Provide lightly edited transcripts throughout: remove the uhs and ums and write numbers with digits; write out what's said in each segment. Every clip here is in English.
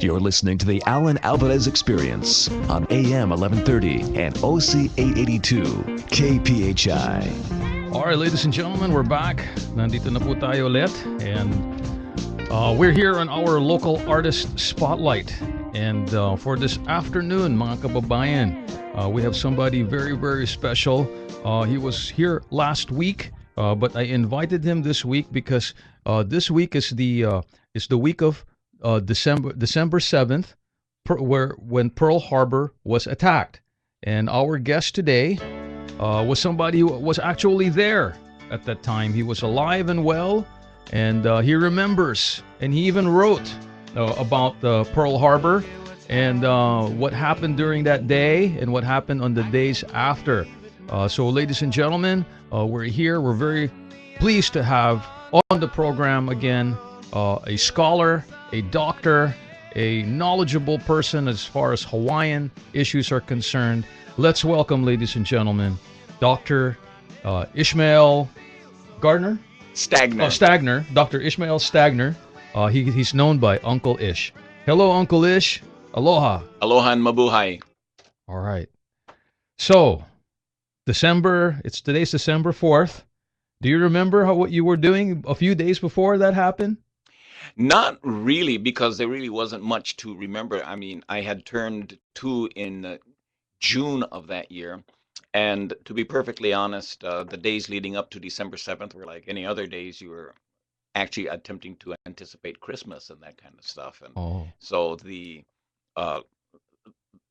You're listening to the Allan Alvarez Experience on AM 1130 and OC 882 KPHI. All right, ladies and gentlemen, we're back. Nandito na po tayo ulit. And we're here on our local artist spotlight. And for this afternoon, mga kababayan, we have somebody very, very special. He was here last week, but I invited him this week because this week is the week of December 7th, when Pearl Harbor was attacked. And our guest today was somebody who was actually there at that time. He was alive and well, and he remembers, and he even wrote about Pearl Harbor and what happened during that day and what happened on the days after. So, ladies and gentlemen, we're here. We're very pleased to have on the program again a scholar, a doctor, a knowledgeable person as far as Hawaiian issues are concerned. Let's welcome, ladies and gentlemen, Dr. Ishmael Gardner? Stagner. Stagner. Dr. Ishmael Stagner. He's known by Uncle Ish. Hello, Uncle Ish. Aloha. Aloha and mabuhay. All right. So, today's December 4th. Do you remember what you were doing a few days before that happened? Not really, because there really wasn't much to remember. I mean, I had turned 2 in June of that year. And to be perfectly honest, the days leading up to December 7th were like any other days. You were actually attempting to anticipate Christmas and that kind of stuff. And so uh,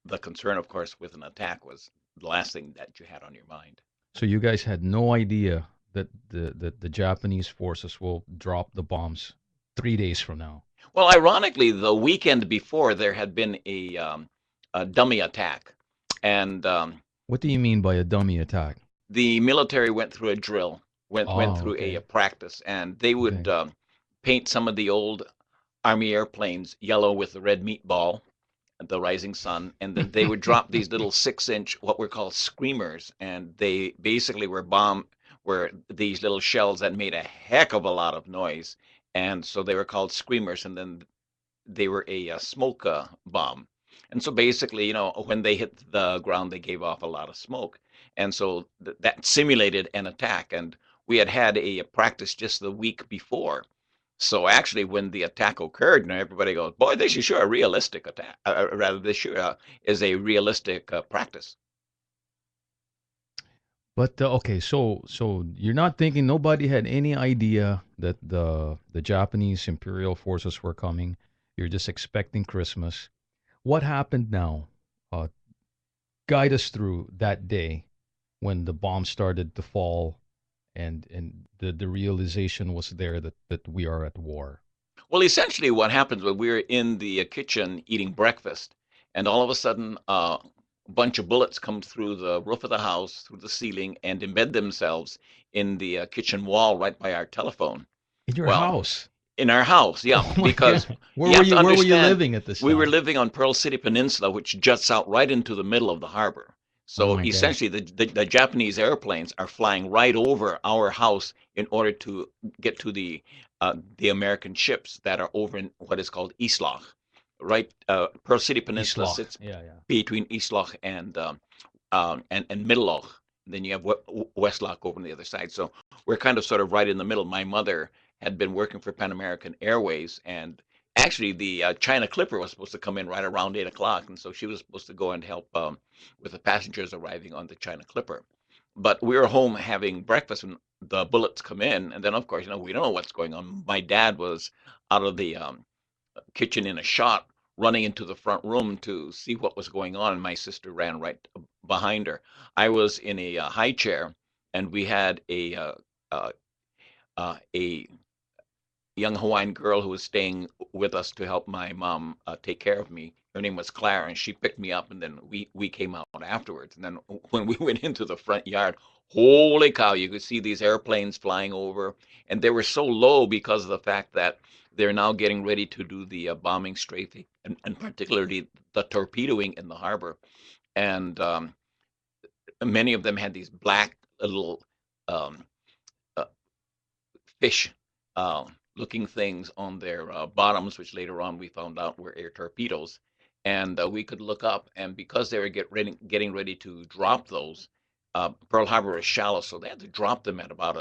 the concern, of course, with an attack was the last thing that you had on your mind. So you guys had no idea that the Japanese forces will drop the bombs 3 days from now. Well, ironically, the weekend before there had been a dummy attack, and What do you mean by a dummy attack? the military went through a drill, went through Okay. a practice, and they would Okay. paint some of the old Army airplanes yellow with the red meatball, the rising sun, and then they would drop these little 6-inch, what were called screamers, and they basically were these little shells that made a heck of a lot of noise, and so they were called screamers, and then they were a smoke bomb. And so basically, when they hit the ground, they gave off a lot of smoke. And so that simulated an attack. And we had had a practice just the week before. So actually, when the attack occurred, everybody goes, "Boy, this is sure a realistic attack. Rather, this sure is a realistic practice." But okay, so you're not thinking nobody had any idea that the Japanese imperial forces were coming. You're just expecting Christmas. What happened now? Uh, Guide us through that day when the bombs started to fall and the realization was there that we are at war. Well, essentially, what happens when we were in the kitchen eating breakfast, and all of a sudden, a bunch of bullets come through the roof of the house, through the ceiling, and embed themselves in the kitchen wall right by our telephone. In your Well, house. in our house, yeah, Oh my because God. you have to Where were you understand, living at this we were time? living on Pearl City Peninsula, which juts out right into the middle of the harbor. Oh So my God. essentially, the Japanese airplanes are flying right over our house in order to get to the American ships that are over in what is called Isloch. Right, Pearl City Peninsula Isloch. sits Yeah, yeah. between Isloch and Middle Loch. Then you have West Loch over on the other side. So we're kind of sort of right in the middle. My mother had been working for Pan American Airways, and actually the China Clipper was supposed to come in right around 8 o'clock, and so she was supposed to go and help with the passengers arriving on the China Clipper. But we were home having breakfast when the bullets come in, and then of course, we don't know what's going on. My dad was out of the kitchen in a shot, running into the front room to see what was going on, and my sister ran right behind her. I was in a high chair, and we had uh, a young Hawaiian girl who was staying with us to help my mom take care of me. Her name was Clara, and she picked me up, and then we came out afterwards. And then when we went into the front yard, holy cow, you could see these airplanes flying over, and they were so low because of the fact that they're now getting ready to do the bombing strafing, and particularly the torpedoing in the harbor. And many of them had these black little um, uh, fish looking things on their bottoms, which later on we found out were air torpedoes. And we could look up, and because they were getting ready to drop those, Pearl Harbor is shallow, so they had to drop them at about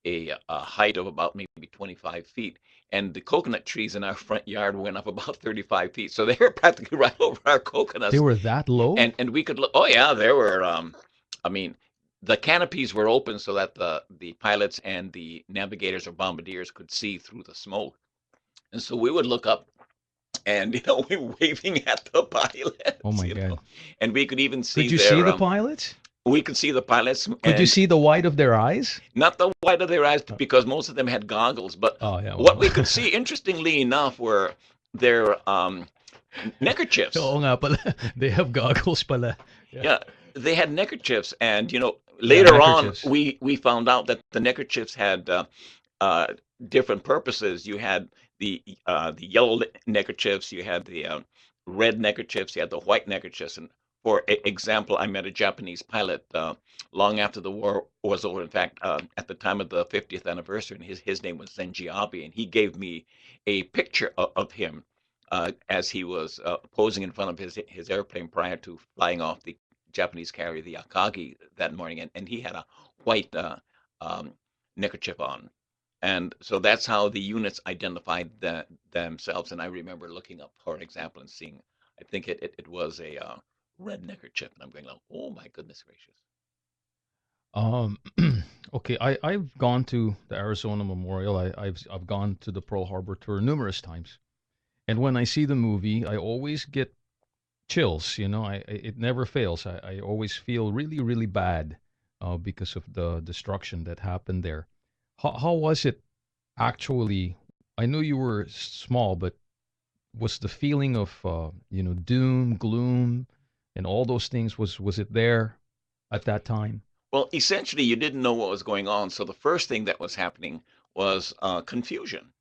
a height of about maybe 25 feet. And the coconut trees in our front yard went up about 35 feet, so they were practically right over our They coconuts. were that low? And we could look. Oh yeah, there were. I mean, the canopies were open so that the pilots and the navigators or bombardiers could see through the smoke. And so we would look up, and we were waving at the Oh pilots, my God. and we could even see Could you see their. the pilots? We could see the pilots, Could you and see the white of their eyes? not the white of their eyes because most of them had goggles. But Oh yeah, what well. we could see, interestingly enough, were their neckerchiefs. Oo nga pala. They have goggles pala. Yeah. Yeah, they had neckerchiefs, and Yeah, later on neckerchiefs. we found out that the neckerchiefs had uh, different purposes. You had the yellow neckerchiefs, you had the red neckerchiefs, you had the white neckerchiefs. And for example, I met a Japanese pilot long after the war was over. In fact, at the time of the 50th anniversary, and his name was Zenji Abe, and he gave me a picture of him as he was posing in front of his airplane prior to flying off the Japanese carrier, the Akagi, that morning, and he had a white um, neckerchief on. And so that's how the units identified themselves. And I remember looking up, for example, and seeing, I think it was a red neckerchief. And I'm going like, oh my goodness gracious. Um, okay, I've gone to the Arizona Memorial. I've gone to the Pearl Harbor tour numerous times, and when I see the movie, I always get chills. It never fails. I always feel really really bad, because of the destruction that happened there. How was it actually? I know you were small, but was the feeling of doom, gloom, and all those things, was it there at that time? Well, essentially, you didn't know what was going on. So the first thing that was happening was confusion.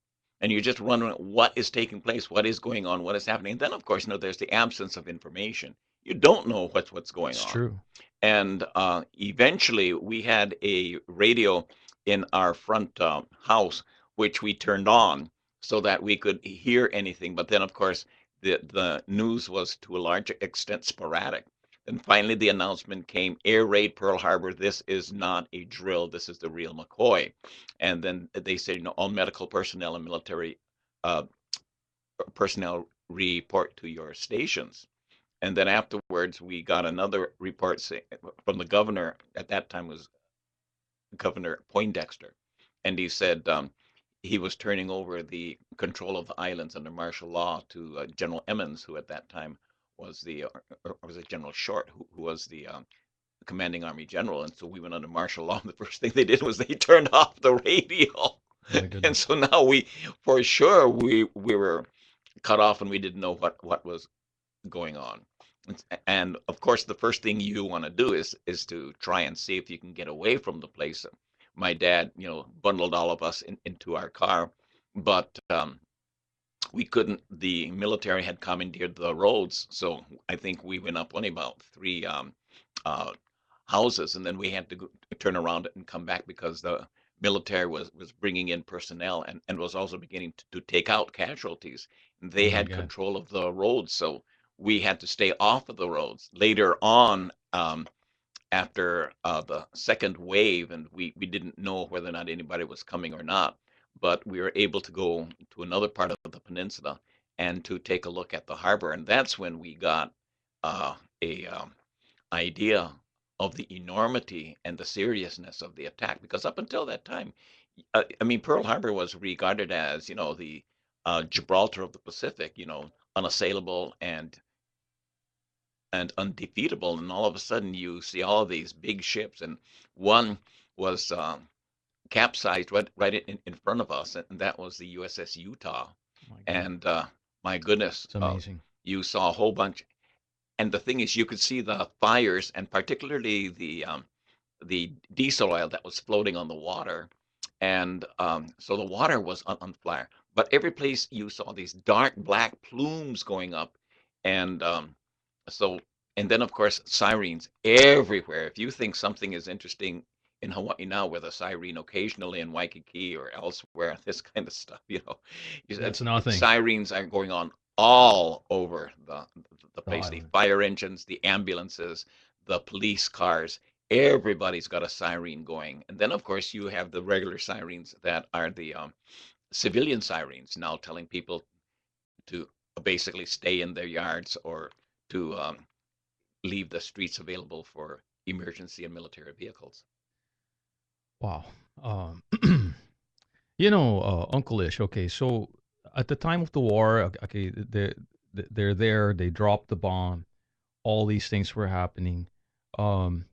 And you're just wondering what is taking place, what is going on, what is happening. And then, of course, there's the absence of information. You don't know what's going It's on. true. And eventually, we had a radio in our front house, which we turned on so that we could hear anything. But then, of course, the news was to a large extent sporadic. And finally, the announcement came: air raid Pearl Harbor. This is not a drill. This is the real McCoy. And then they said, all medical personnel and military uh, personnel report to your stations. And then afterwards, we got another report from the governor. At that time was Governor Poindexter, and he said he was turning over the control of the islands under martial law to General Emmons, who at that time was or was it General Short, who was the commanding army general. And so we went under martial law. And the first thing they did was they turned off the radio. My And goodness. so now for sure, we were cut off, and we didn't know what was going on. And of course, the first thing you want to do is to try and see if you can get away from the place. My dad, bundled all of us into our car, but we couldn't. The military had commandeered the roads, so I think we went up only about three uh, houses, and then we had to turn around and come back because the military was bringing in personnel and was also beginning to take out casualties. Oh They my had God. control of the roads, so we had to stay off of the roads. Later on, after the second wave, and we didn't know whether or not anybody was coming or not, but we were able to go to another part of the peninsula and to take a look at the harbor, and that's when we got a idea of the enormity and the seriousness of the attack. Because up until that time, I mean, Pearl Harbor was regarded as, the Gibraltar of the Pacific, unassailable and undefeatable. And all of a sudden, you see all of these big ships, and one was capsized right in front of us, and that was the USS Utah. My God. And my goodness, It's amazing. you saw a whole bunch. And the thing is, you could see the fires, and particularly the diesel oil that was floating on the water. And so the water was on fire. But every place you saw these dark black plumes going up. And so, and then of course, sirens everywhere. If you think something is interesting in Hawaii now with a siren occasionally in Waikiki or elsewhere, this kind of stuff, you said That's nothing. sirens are going on all over the The place. The island. fire engines, the ambulances, the police cars, everybody's got a siren going. And then, of course, you have the regular sirens that are the civilian sirens now telling people to basically stay in their yards or to leave the streets available for emergency and military vehicles. Wow. Um, Uncle Ish. Okay, so at the time of the war, okay, they're there. They dropped the bomb. All these things were happening. Um,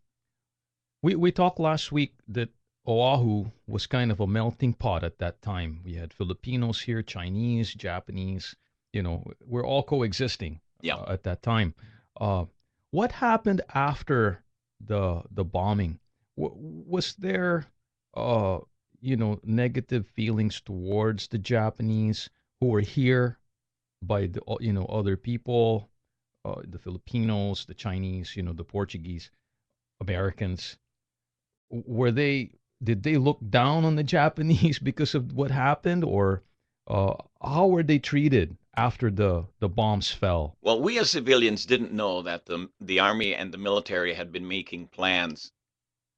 we talked last week that Oahu was kind of a melting pot at that time. We had Filipinos here, Chinese, Japanese. We're all coexisting Yeah. at that time. Uh, what happened after the bombing? Was there, negative feelings towards the Japanese who were here by the other people, the Filipinos, the Chinese, the Portuguese, Americans? Were they Did they look down on the Japanese because of what happened, or how were they treated after the bombs fell? Well, we as civilians didn't know that the army and the military had been making plans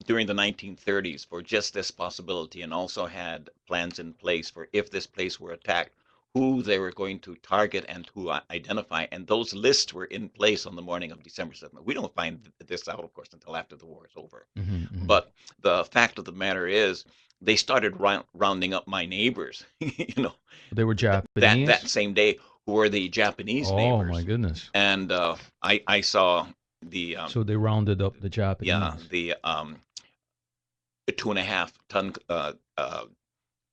during the 1930s for just this possibility, and also had plans in place for if this place were attacked, who they were going to target and who identify. And those lists were in place on the morning of December 7th. We don't find this out, of course, until after the war is over. Hmm, hmm. But the fact of the matter is, they started rounding up my neighbors, They were that Japanese. same day, who were the Japanese Oh my neighbors. goodness! And I saw the So they rounded up the yeah, Japanese. the 2.5 ton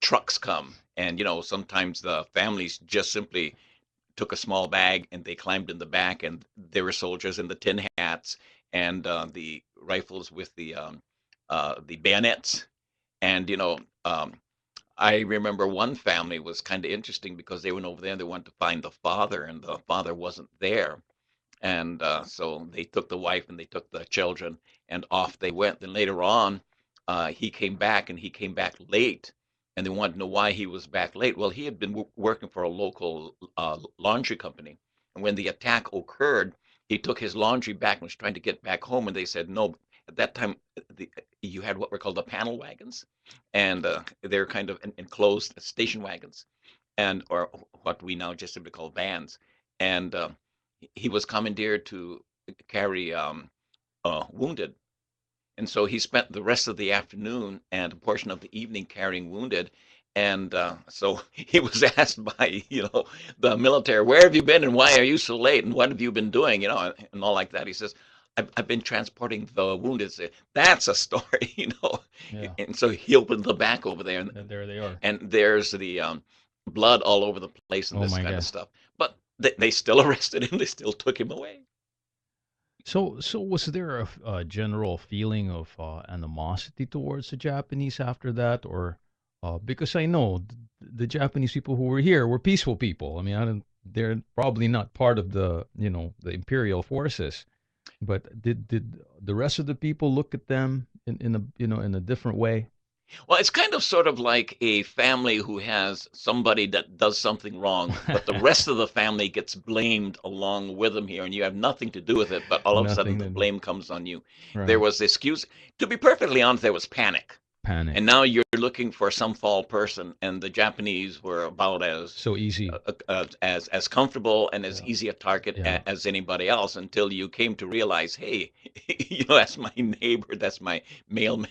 trucks come, and sometimes the families just simply took a small bag and they climbed in the back, and there were soldiers in the tin hats and the rifles with the bayonets, and I remember one family was kind of interesting because they went over there and they wanted to find the father, and the father wasn't there. And so they took the wife and they took the children and off they went. Then later on, he came back, and he came back late. And they wanted to know why he was back late. Well, he had been working for a local laundry company. And when the attack occurred, he took his laundry back and was trying to get back home. And they said, no, at that time, you had what were called the panel wagons. And they're kind of enclosed station wagons, and or what we now just simply call vans. And he was commandeered to carry wounded. And so he spent the rest of the afternoon and a portion of the evening carrying wounded. And so he was asked by, the military, where have you been and why are you so late and what have you been doing, and all like that. He says, I've been transporting the wounded. That's a story, Yeah, And so he opened the back over there, and, and there they are. and there's the blood all over the place and Oh this my kind of God. stuff. But they still arrested him. They still took him away. So was there a general feeling of animosity towards the Japanese after that, or because I know the Japanese people who were here were peaceful people. I mean, I don't, they're probably not part of the imperial forces, but did the rest of the people look at them in a in a different way? Well, it's kind of sort of like a family who has somebody that does something wrong, but the rest of the family gets blamed along with them here, and you have nothing to do with it, but all of a sudden Nothing the to do. blame comes on you. There Right. was this excuse. To be perfectly honest, there was panic. Panic. And now you're looking for some fall person, and the Japanese were about as So easy. as comfortable and as Yeah. easy a target Yeah. as anybody else, until you came to realize, hey, that's my neighbor, that's my mailman,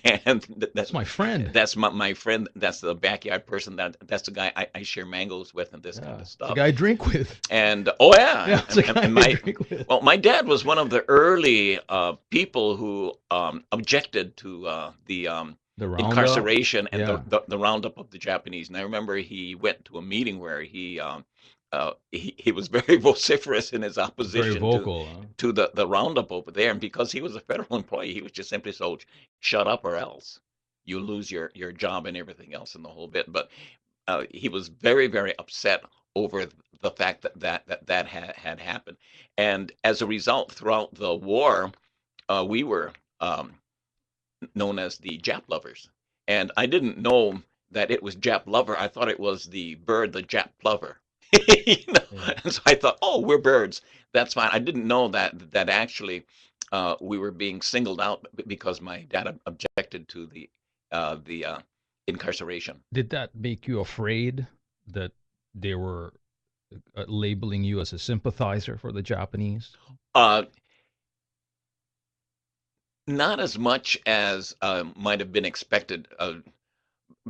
It's my friend. that's my friend, that's the backyard person, that's the guy I share mangoes with, and this kind Yeah. of It's the stuff. guy I drink with. And oh yeah, Yeah, it's the guy and I my drink with. well, my dad was one of the early people who objected to the The roundup. incarceration and Yeah. the roundup of the Japanese. And I remember he went to a meeting where he was very vociferous in his Very opposition vocal, huh? to the roundup over there. And because he was a federal employee, he was just simply told, "Shut up, or else you lose your job and everything else in the whole bit." But he was very, very upset over the fact that had happened. And as a result, throughout the war, we were. known as the Jap lovers. And I didn't know that it was Jap lover. I thought it was the bird, the Jap plover. you know? Yeah. And so I thought, oh, we're birds. That's fine. I didn't know that actually we were being singled out because my dad objected to the incarceration. Did that make you afraid that they were labeling you as a sympathizer for the Japanese? Uh, Not as much as might have been expected.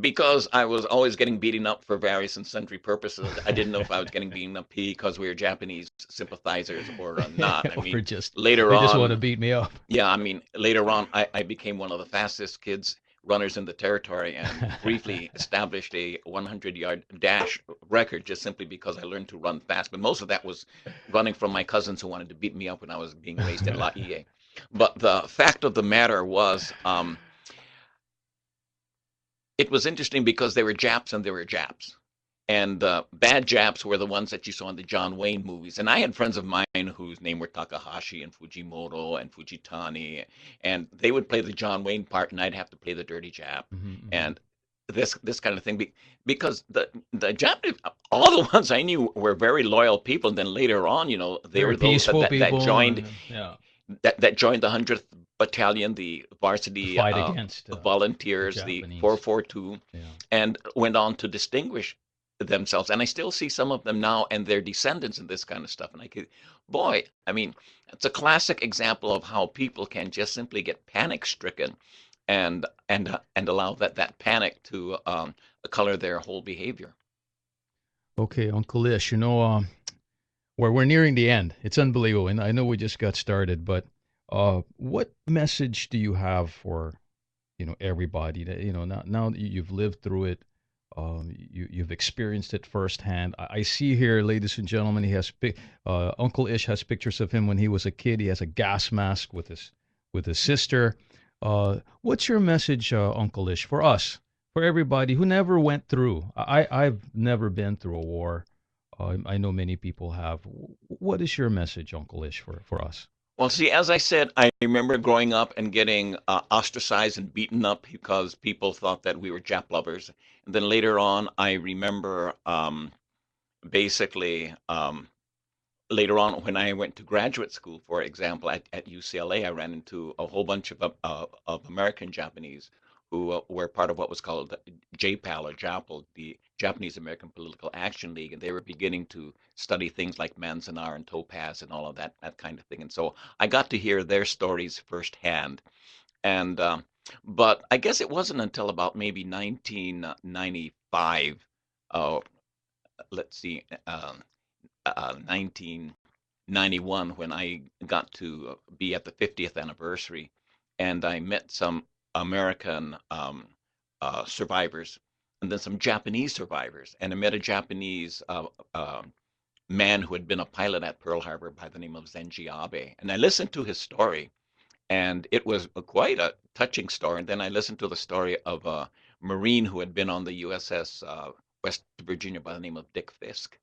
Because I was always getting beaten up for various and sundry purposes. I didn't know if I was getting beaten up because we were Japanese sympathizers or not. I Or mean, just later they just want to on, beat me up. yeah, I mean, later on, I became one of the fastest kids runners in the territory and briefly established a 100-yard dash record just simply because I learned to run fast. But most of that was running from my cousins who wanted to beat me up when I was being raised in La Ie. But the fact of the matter was, it was interesting because they were Japs and they were Japs. And the bad Japs were the ones that you saw in the John Wayne movies. And I had friends of mine whose name were Takahashi and Fujimoto and Fujitani, and they would play the John Wayne part, and I'd have to play the dirty Jap, Hmm. and this kind of thing. Because the Japanese, all the ones I knew were very loyal people. And then later on, they Very were those that peaceful that, that people, joined and yeah, that joined the 100th Battalion, the to varsity fight against the volunteers, the Japanese. 442, Yeah. and went on to distinguish themselves. And I still see some of them now and their descendants and this kind of stuff. And boy, I mean, it's a classic example of how people can just simply get panic stricken and allow that panic to color their whole behavior. Okay, Uncle Ish, we're nearing the end. It's unbelievable, and I know we just got started, but what message do you have for everybody that now that you've lived through it, you've experienced it firsthand. I see here, ladies and gentlemen, Uncle Ish has pictures of him when he was a kid. He has a gas mask with his sister. What's your message, Uncle Ish, for us, for everybody who never went through? I've never been through a war. I know many people have. What is your message, Uncle Ish, for us? Well, see, as I said, I remember growing up and getting ostracized and beaten up because people thought that we were Jap lovers. And then later on, I remember basically later on when I went to graduate school, for example, at UCLA, I ran into a whole bunch of American Japanese who were part of what was called JPAL or JAPL, the Japanese American Political Action League, and they were beginning to study things like Manzanar and Topaz and all of that kind of thing. And so I got to hear their stories firsthand. And but I guess it wasn't until about maybe 1995, uh, let's see, 1991 when I got to be at the 50th anniversary, and I met some American survivors, and then some Japanese survivors, and I met a Japanese man who had been a pilot at Pearl Harbor by the name of Zenji Abe, and I listened to his story, and it was quite a touching story. And then I listened to the story of a Marine who had been on the USS West Virginia by the name of Dick Fisk,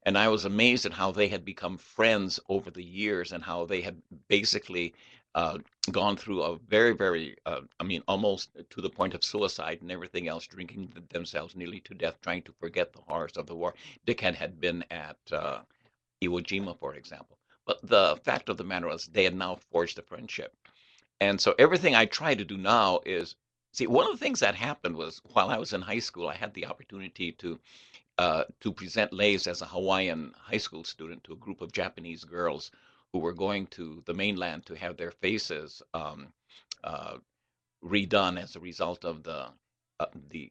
and I was amazed at how they had become friends over the years and how they had basically uh, gone through a very, very, I mean, almost to the point of suicide and everything else, drinking themselves nearly to death, trying to forget the horrors of the war. Dick had been at Iwo Jima, for example. But the fact of the matter was, they had now forged a friendship. And so everything I try to do now is see, one of the things that happened was while I was in high school, I had the opportunity to present lays as a Hawaiian high school student to a group of Japanese girls who were going to the mainland to have their faces uh, redone as a result of uh, the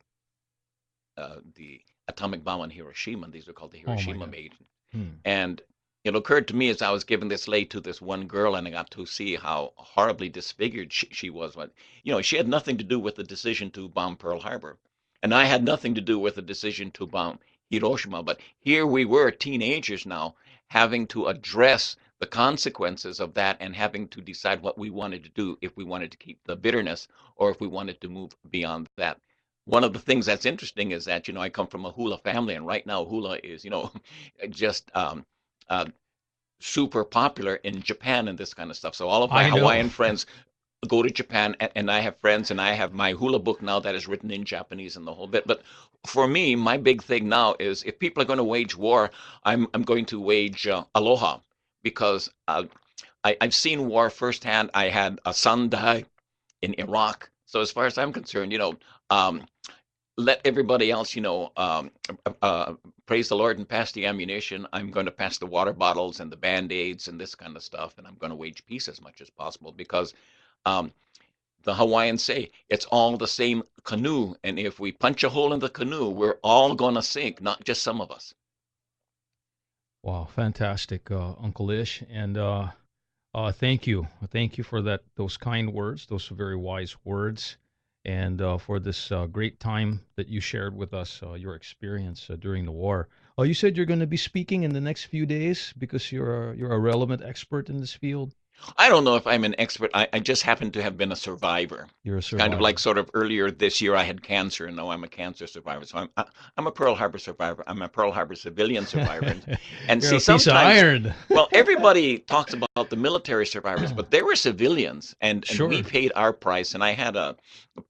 the atomic bomb on Hiroshima. These are called the Oh my Hiroshima God. maiden. Hmm. And it occurred to me as I was giving this lay to this one girl, and I got to see how horribly disfigured she was. When she had nothing to do with the decision to bomb Pearl Harbor, and I had nothing to do with the decision to bomb Hiroshima. But here we were, teenagers now, having to address the consequences of that and having to decide what we wanted to do, if we wanted to keep the bitterness or if we wanted to move beyond that. One of the things that's interesting is that I come from a hula family, and right now hula is just uh, super popular in Japan and this kind of stuff. So all of my I know. Hawaiian friends go to Japan, and I have friends, and I have my hula book now that is written in Japanese and the whole bit. But for me, my big thing now is if people are going to wage war, I'm going to wage aloha, because I've seen war firsthand. I had a son die in Iraq. So as far as I'm concerned, um, let everybody else, praise the Lord and pass the ammunition. I'm going to pass the water bottles and the band-aids and this kind of stuff, and I'm going to wage peace as much as possible, because um, the Hawaiians say it's all the same canoe, and if we punch a hole in the canoe, we're all going to sink, not just some of us. Wow, fantastic, Uncle Ish, and thank you, for those kind words, those very wise words, and for this great time that you shared with us, your experience during the war. You said you're going to be speaking in the next few days because you're a relevant expert in this field. I don't know if I'm an expert. I just happen to have been a survivor. You're a It's kind of like survivor. sort of earlier this year I had cancer, and now I'm a cancer survivor. So I'm a Pearl Harbor survivor. I'm a Pearl Harbor civilian survivor. And You're see, a piece of sometimes, iron. well, everybody talks about the military survivors, but they were civilians, and we Sure. paid our price. And I had a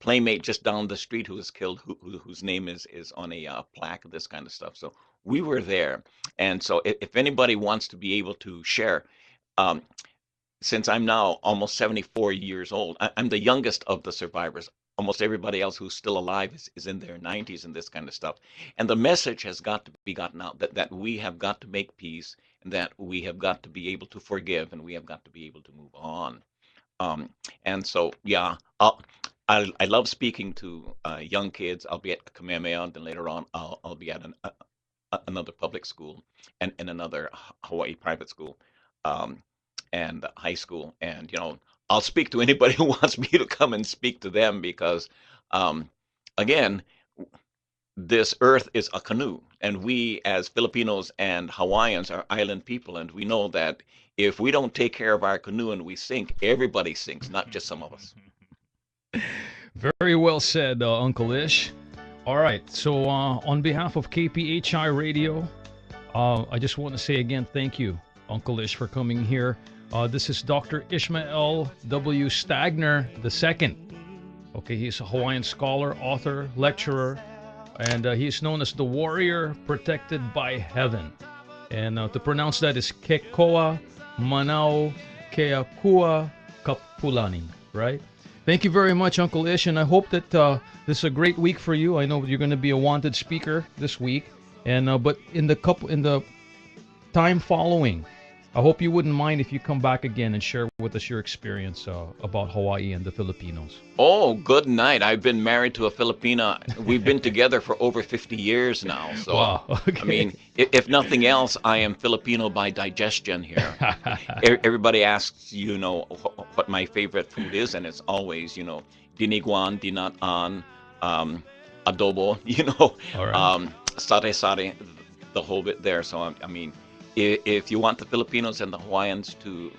playmate just down the street who was killed, whose name is on a plaque, this kind of stuff. So we were there. And so if anybody wants to be able to share, um, since I'm now almost 74 years old, I'm the youngest of the survivors. Almost everybody else who's still alive is in their 90s and this kind of stuff. And the message has got to be gotten out that we have got to make peace, and that we have got to be able to forgive, and we have got to be able to move on. Um, and so, yeah, I love speaking to young kids. I'll be at Kamehameha, and then later on, I'll be at another public school, and another Hawaii private school. Um, and high school, and I'll speak to anybody who wants me to come and speak to them, because um, again, this earth is a canoe, and we as Filipinos and Hawaiians are island people, and we know that if we don't take care of our canoe and we sink, everybody sinks, not just some of us. Very well said, Uncle Ish. All right, so on behalf of KPHI Radio, I just want to say again, thank you, Uncle Ish, for coming here. This is Dr. Ishmael W. Stagner II. Okay, he's a Hawaiian scholar, author, lecturer, and he's known as the warrior protected by heaven. And to pronounce that is Kekoa Manao Keakua Kapulani, right? Thank you very much, Uncle Ish, and I hope that this is a great week for you. I know you're going to be a wanted speaker this week, and but in the time following, I hope you wouldn't mind if you come back again and share with us your experience about Hawaii and the Filipinos. Oh, good night. I've been married to a Filipina. We've been together for over 50 years now. So, Wow. Okay. I mean, if nothing else, I am Filipino by digestion here. Everybody asks, what my favorite food is, and it's always, diniguan, dinatan, adobo, All right. sare-sare, the whole bit there. So, I mean, if you want the Filipinos and the Hawaiians to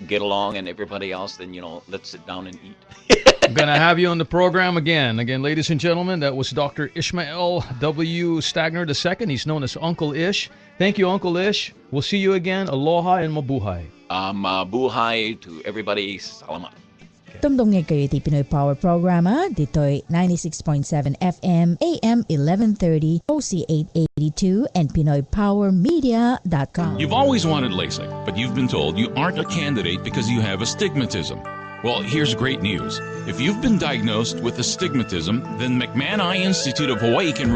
get along and everybody else, then, let's sit down and eat. I'm going to have you on the program again. Again, ladies and gentlemen, that was Dr. Ishmael W. Stagner II. He's known as Uncle Ish. Thank you, Uncle Ish. We'll see you again. Aloha and mabuhay. Mabuhay to everybody. Salamat. Tungtong kayo ti Pinoy Power Programa, dito'y 96.7 FM, AM 1130, OC 882, and PinoyPowerMedia.com. You've always wanted LASIK, but you've been told you aren't a candidate because you have astigmatism. Well, here's great news. If you've been diagnosed with astigmatism, then McMahon Eye Institute of Hawaii can